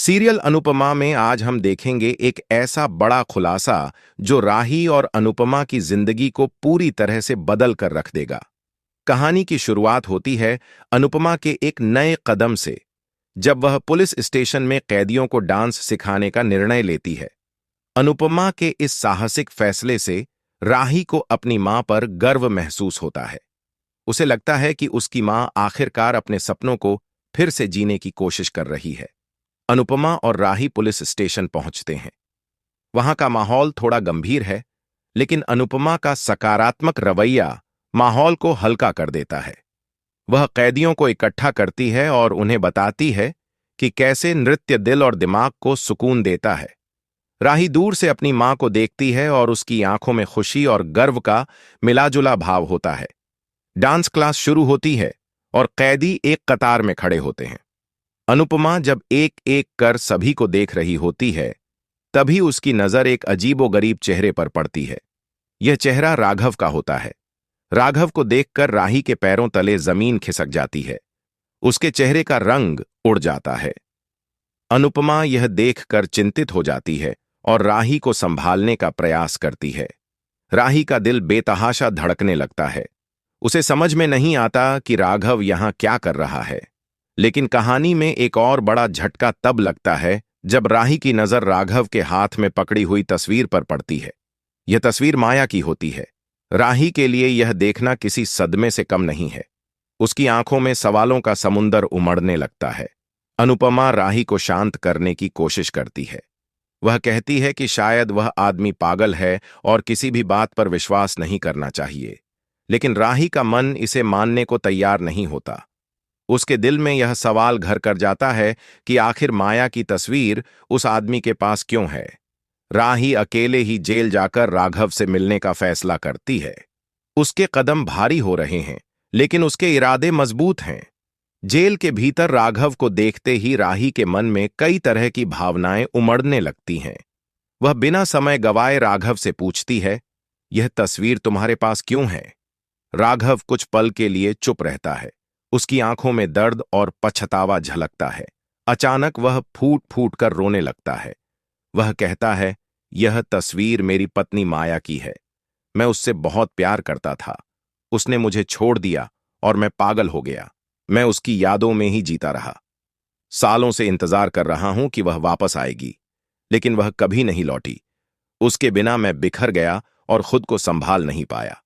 Serial Anupama में आज हम देखेंगे एक ऐसा बड़ा खुलासा जो राही और अनुपमा की जिंदगी को पूरी तरह से बदल कर रख देगा। कहानी की शुरुआत होती है अनुपमा के एक नए कदम से, जब वह पुलिस स्टेशन में कैदियों को डांस सिखाने का निर्णय लेती है। अनुपमा के इस साहसिक फैसले से राही को अपनी मां पर गर्व महसूस होता है। उसे लगता है कि उसकी मां आखिरकार अपने सपनों को फिर से जीने की कोशिश कर रही है। अनुपमा और राही पुलिस स्टेशन पहुंचते हैं। वहां का माहौल थोड़ा गंभीर है, लेकिन अनुपमा का सकारात्मक रवैया माहौल को हल्का कर देता है। वह कैदियों को इकट्ठा करती है और उन्हें बताती है कि कैसे नृत्य दिल और दिमाग को सुकून देता है। राही दूर से अपनी मां को देखती है और उसकी आंखों में खुशी और गर्व का मिलाजुला भाव होता है। डांस क्लास शुरू होती है और कैदी एक कतार में खड़े होते हैं। अनुपमा जब एक एक कर सभी को देख रही होती है, तभी उसकी नजर एक अजीबोगरीब चेहरे पर पड़ती है। यह चेहरा राघव का होता है। राघव को देखकर राही के पैरों तले जमीन खिसक जाती है। उसके चेहरे का रंग उड़ जाता है। अनुपमा यह देखकर चिंतित हो जाती है और राही को संभालने का प्रयास करती है। राही का दिल बेतहाशा धड़कने लगता है। उसे समझ में नहीं आता कि राघव यहां क्या कर रहा है। लेकिन कहानी में एक और बड़ा झटका तब लगता है जब राही की नजर राघव के हाथ में पकड़ी हुई तस्वीर पर पड़ती है। यह तस्वीर माया की होती है। राही के लिए यह देखना किसी सदमे से कम नहीं है। उसकी आंखों में सवालों का समुंदर उमड़ने लगता है। अनुपमा राही को शांत करने की कोशिश करती है। वह कहती है कि शायद वह आदमी पागल है और किसी भी बात पर विश्वास नहीं करना चाहिए। लेकिन राही का मन इसे मानने को तैयार नहीं होता। उसके दिल में यह सवाल घर कर जाता है कि आखिर माया की तस्वीर उस आदमी के पास क्यों है। राही अकेले ही जेल जाकर राघव से मिलने का फैसला करती है। उसके कदम भारी हो रहे हैं, लेकिन उसके इरादे मजबूत हैं। जेल के भीतर राघव को देखते ही राही के मन में कई तरह की भावनाएं उमड़ने लगती हैं। वह बिना समय गवाए राघव से पूछती है, यह तस्वीर तुम्हारे पास क्यों है? राघव कुछ पल के लिए चुप रहता है। उसकी आंखों में दर्द और पछतावा झलकता है। अचानक वह फूट फूट कर रोने लगता है। वह कहता है, यह तस्वीर मेरी पत्नी माया की है। मैं उससे बहुत प्यार करता था। उसने मुझे छोड़ दिया और मैं पागल हो गया। मैं उसकी यादों में ही जीता रहा। सालों से इंतजार कर रहा हूं कि वह वापस आएगी, लेकिन वह कभी नहीं लौटी। उसके बिना मैं बिखर गया और खुद को संभाल नहीं पाया।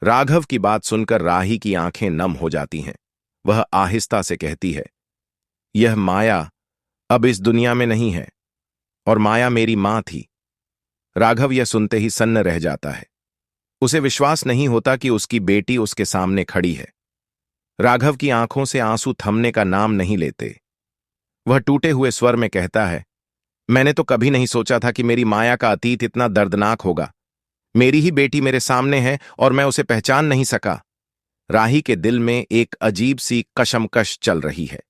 राघव की बात सुनकर राही की आंखें नम हो जाती हैं। वह आहिस्ता से कहती है, यह माया अब इस दुनिया में नहीं है, और माया मेरी मां थी। राघव यह सुनते ही सन्न रह जाता है। उसे विश्वास नहीं होता कि उसकी बेटी उसके सामने खड़ी है। राघव की आंखों से आंसू थमने का नाम नहीं लेते। वह टूटे हुए स्वर में कहता है, मैंने तो कभी नहीं सोचा था कि मेरी माया का अतीत इतना दर्दनाक होगा। मेरी ही बेटी मेरे सामने है और मैं उसे पहचान नहीं सका। राही के दिल में एक अजीब सी कशमकश चल रही है।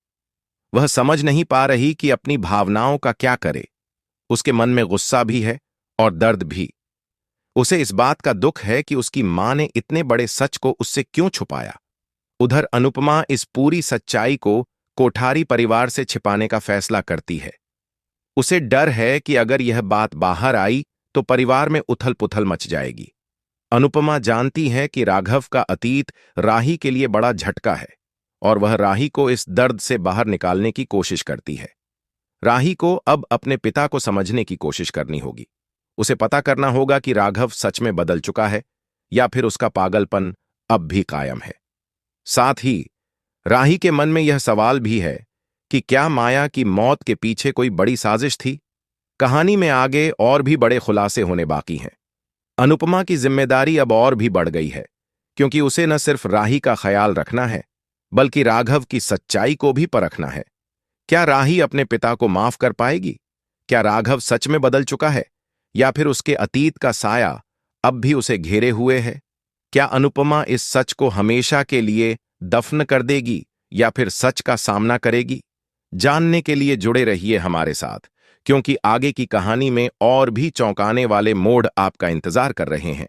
वह समझ नहीं पा रही कि अपनी भावनाओं का क्या करे। उसके मन में गुस्सा भी है और दर्द भी। उसे इस बात का दुख है कि उसकी मां ने इतने बड़े सच को उससे क्यों छुपाया। उधर अनुपमा इस पूरी सच्चाई को कोठारी परिवार से छिपाने का फैसला करती है। उसे डर है कि अगर यह बात बाहर आई तो परिवार में उथल पुथल मच जाएगी। अनुपमा जानती है कि राघव का अतीत राही के लिए बड़ा झटका है और वह राही को इस दर्द से बाहर निकालने की कोशिश करती है। राही को अब अपने पिता को समझने की कोशिश करनी होगी। उसे पता करना होगा कि राघव सच में बदल चुका है या फिर उसका पागलपन अब भी कायम है। साथ ही राही के मन में यह सवाल भी है कि क्या माया की मौत के पीछे कोई बड़ी साजिश थी। कहानी में आगे और भी बड़े खुलासे होने बाकी हैं। अनुपमा की जिम्मेदारी अब और भी बढ़ गई है, क्योंकि उसे न सिर्फ राही का ख्याल रखना है, बल्कि राघव की सच्चाई को भी परखना है। क्या राही अपने पिता को माफ कर पाएगी? क्या राघव सच में बदल चुका है, या फिर उसके अतीत का साया अब भी उसे घेरे हुए है? क्या अनुपमा इस सच को हमेशा के लिए दफन कर देगी या फिर सच का सामना करेगी? जानने के लिए जुड़े रहिए हमारे साथ, क्योंकि आगे की कहानी में और भी चौंकाने वाले मोड़ आपका इंतजार कर रहे हैं।